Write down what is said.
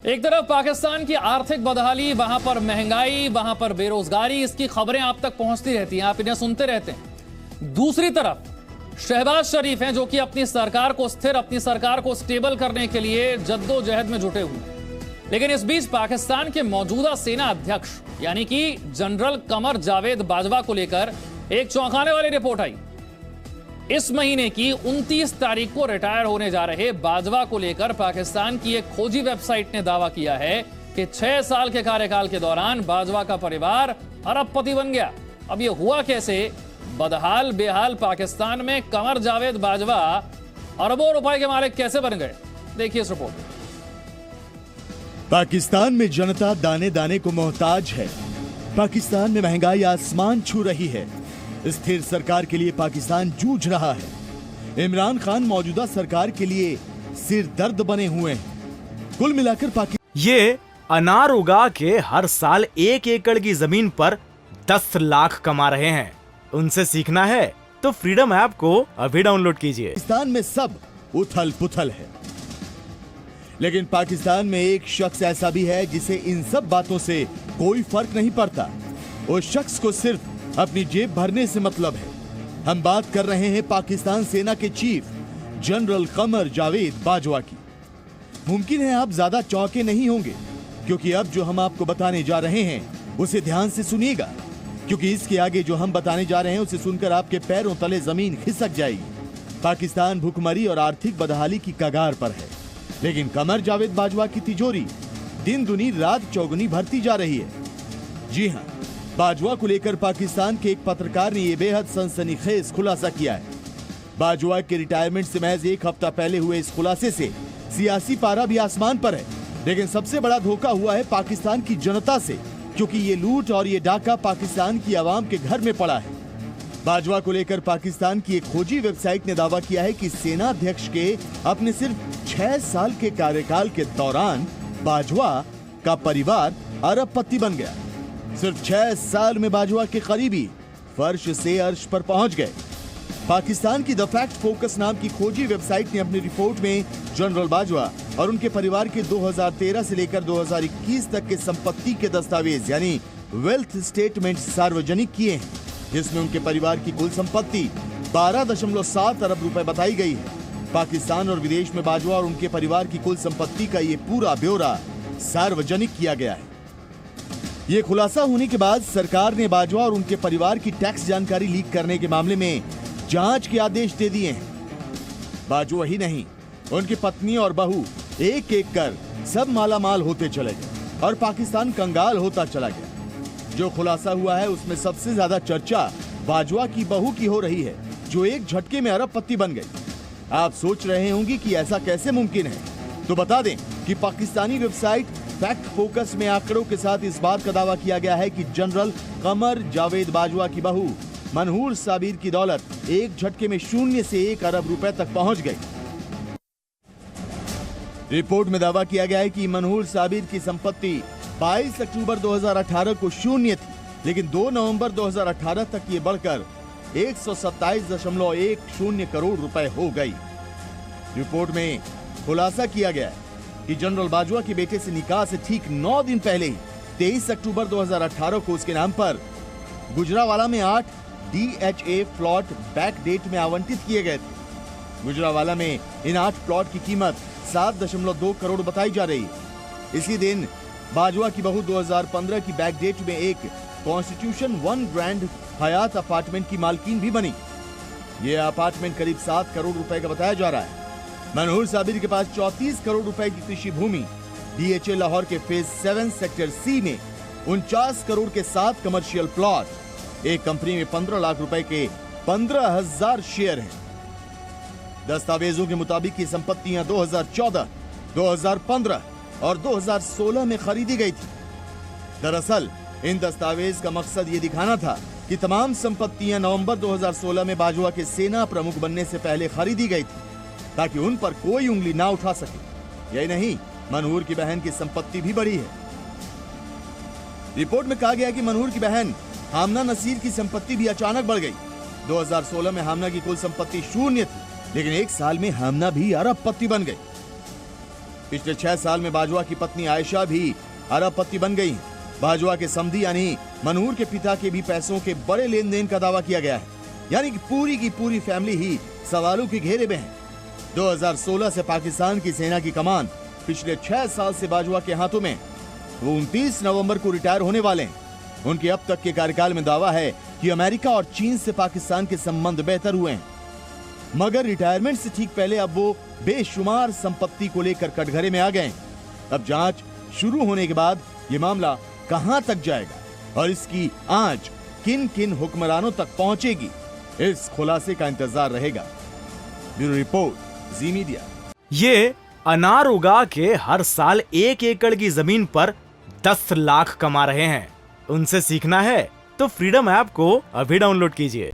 एक तरफ पाकिस्तान की आर्थिक बदहाली, वहां पर महंगाई, वहां पर बेरोजगारी, इसकी खबरें आप तक पहुंचती रहती हैं, आप इन्हें सुनते रहते हैं। दूसरी तरफ शहबाज शरीफ हैं जो कि अपनी सरकार को स्थिर, अपनी सरकार को स्टेबल करने के लिए जद्दोजहद में जुटे हुए हैं। लेकिन इस बीच पाकिस्तान के मौजूदा सेना अध्यक्ष यानी कि जनरल कमर जावेद बाजवा को लेकर एक चौंकाने वाली रिपोर्ट आई। इस महीने की 29 तारीख को रिटायर होने जा रहे बाजवा को लेकर पाकिस्तान की एक खोजी वेबसाइट ने दावा किया है कि 6 साल के कार्यकाल के दौरान बाजवा का परिवार अरबपति बन गया। अब यह हुआ कैसे? बदहाल बेहाल पाकिस्तान में कमर जावेद बाजवा अरबों रुपए के मालिक कैसे बन गए? देखिए इस रिपोर्ट में। पाकिस्तान में जनता दाने दाने को मोहताज है। पाकिस्तान में महंगाई आसमान छू रही है। स्थिर सरकार के लिए पाकिस्तान जूझ रहा है। इमरान खान मौजूदा सरकार के लिए सिर दर्द बने हुए हैं। कुल मिलाकर पाकिस्तान ये अनार उगा के हर साल 1 एकड़ की जमीन पर 10 लाख कमा रहे हैं। उनसे सीखना है तो फ्रीडम ऐप को अभी डाउनलोड कीजिए। पाकिस्तान में सब उथल पुथल है, लेकिन पाकिस्तान में एक शख्स ऐसा भी है जिसे इन सब बातों से कोई फर्क नहीं पड़ता। उस शख्स को सिर्फ अपनी जेब भरने से मतलब है। हम बात कर रहे हैं पाकिस्तान सेना के चीफ जनरल कमर जावेद बाजवा की। मुमकिन है आप ज्यादा चौंके नहीं होंगे, क्योंकि अब जो हम आपको बताने जा रहे हैं उसे ध्यान से सुनिएगा, क्योंकि इसके आगे जो हम बताने जा रहे हैं उसे सुनकर आपके पैरों तले जमीन खिसक जाएगी। पाकिस्तान भुखमरी और आर्थिक बदहाली की कगार पर है, लेकिन कमर जावेद बाजवा की तिजोरी दिन दुनी रात चौगुनी भरती जा रही है। जी हाँ, बाजवा को लेकर पाकिस्तान के एक पत्रकार ने यह बेहद सनसनीखेज खुलासा किया है। बाजवा के रिटायरमेंट से महज एक हफ्ता पहले हुए इस खुलासे से सियासी पारा भी आसमान पर है, लेकिन सबसे बड़ा धोखा हुआ है पाकिस्तान की जनता से, क्योंकि ये लूट और ये डाका पाकिस्तान की आवाम के घर में पड़ा है। बाजवा को लेकर पाकिस्तान की एक खोजी वेबसाइट ने दावा किया है कि सेना अध्यक्ष के अपने सिर्फ 6 साल के कार्यकाल के दौरान बाजवा का परिवार अरबपति बन गया। सिर्फ 6 साल में बाजवा के करीबी फर्श से अर्श पर पहुंच गए। पाकिस्तान की द फैक्ट फोकस नाम की खोजी वेबसाइट ने अपनी रिपोर्ट में जनरल बाजवा और उनके परिवार के 2013 से लेकर 2021 तक के संपत्ति के दस्तावेज यानी वेल्थ स्टेटमेंट सार्वजनिक किए हैं, जिसमें उनके परिवार की कुल संपत्ति 12.7 अरब रुपए बताई गई है। पाकिस्तान और विदेश में बाजवा और उनके परिवार की कुल संपत्ति का ये पूरा ब्यौरा सार्वजनिक किया गया है। ये खुलासा होने के बाद सरकार ने बाजवा और उनके परिवार की टैक्स जानकारी लीक करने के मामले में जांच के आदेश दे दिए हैं। बाजवा ही नहीं, उनकी पत्नी और बहू एक एक कर सब मालामाल होते चले गए और पाकिस्तान कंगाल होता चला गया। जो खुलासा हुआ है उसमें सबसे ज्यादा चर्चा बाजवा की बहू की हो रही है, जो एक झटके में अरबपति बन गई। आप सोच रहे होंगे कि ऐसा कैसे मुमकिन है, तो बता दें कि पाकिस्तानी वेबसाइट फैक्ट फोकस में आंकड़ों के साथ इस बात का दावा किया गया है कि जनरल कमर जावेद बाजवा की बहू मनहूर साबिर की दौलत एक झटके में 0 से 1 अरब रुपए तक पहुंच गई। रिपोर्ट में दावा किया गया है कि मनहूर साबिर की संपत्ति 22 अक्टूबर 2018 को 0 थी, लेकिन 2 नवंबर 2018 तक ये बढ़कर 127.10 करोड़ रुपए हो गई। रिपोर्ट में खुलासा किया गया है कि जनरल बाजवा के बेटे से निकाह से ठीक 9 दिन पहले ही 23 अक्टूबर 2018 को उसके नाम पर गुजरावाला में 8 DHA प्लॉट बैक डेट में आवंटित किए गए थे। गुजरावाला में इन 8 प्लॉट की कीमत 7.2 करोड़ बताई जा रही है। इसी दिन बाजवा की बहू 2015 की बैक डेट में एक कॉन्स्टिट्यूशन 1 ग्रैंड हयात अपार्टमेंट की मालकीन भी बनी। यह अपार्टमेंट करीब 7 करोड़ रुपए का बताया जा रहा है। मनहूर साबिर के पास 34 करोड़ रुपए की कृषि भूमि, DHA लाहौर के फेज 7 सेक्टर C में 49 करोड़ के 7 कमर्शियल प्लॉट, एक कंपनी में 15 लाख रुपए के 15,000 शेयर हैं। दस्तावेजों के मुताबिक ये संपत्तियां 2014, 2015 और 2016 में खरीदी गई थी। दरअसल इन दस्तावेज का मकसद ये दिखाना था कि तमाम संपत्तियां नवंबर 2016 में बाजवा के सेना प्रमुख बनने से पहले खरीदी गई थी, ताकि उन पर कोई उंगली ना उठा सके। यही नहीं, मनहूर की बहन की संपत्ति भी बढ़ी है। रिपोर्ट में कहा गया कि मनहूर की बहन हामना नसीर की संपत्ति भी अचानक बढ़ गई। 2016 में हामना की कुल संपत्ति 0 थी, लेकिन 1 साल में हामना भी अरबपति बन गई। पिछले 6 साल में बाजवा की पत्नी आयशा भी अरबपति बन गई। बाजवा के समधी यानी मनूर के पिता के भी पैसों के बड़े लेन देन का दावा किया गया है, यानी कि पूरी की पूरी फैमिली ही सवालों के घेरे में है। 2016 से पाकिस्तान की सेना की कमान पिछले 6 साल से बाजवा के हाथों में। वो 29 नवंबर को रिटायर होने वाले हैं। उनके अब तक के कार्यकाल में दावा है कि अमेरिका और चीन से पाकिस्तान के संबंध बेहतर हुए हैं, मगर रिटायरमेंट से ठीक पहले अब वो बेशुमार संपत्ति को लेकर कटघरे में आ गए। अब जांच शुरू होने के बाद ये मामला कहां तक जाएगा और इसकी आंच किन किन हुक्मरानों तक पहुंचेगी, इस खुलासे का इंतजार रहेगा। ब्यूरो रिपोर्ट, जी मीडिया। ये अनार उगा के हर साल 1 एकड़ की जमीन पर 10 लाख कमा रहे हैं। उनसे सीखना है तो फ्रीडम ऐप को अभी डाउनलोड कीजिए।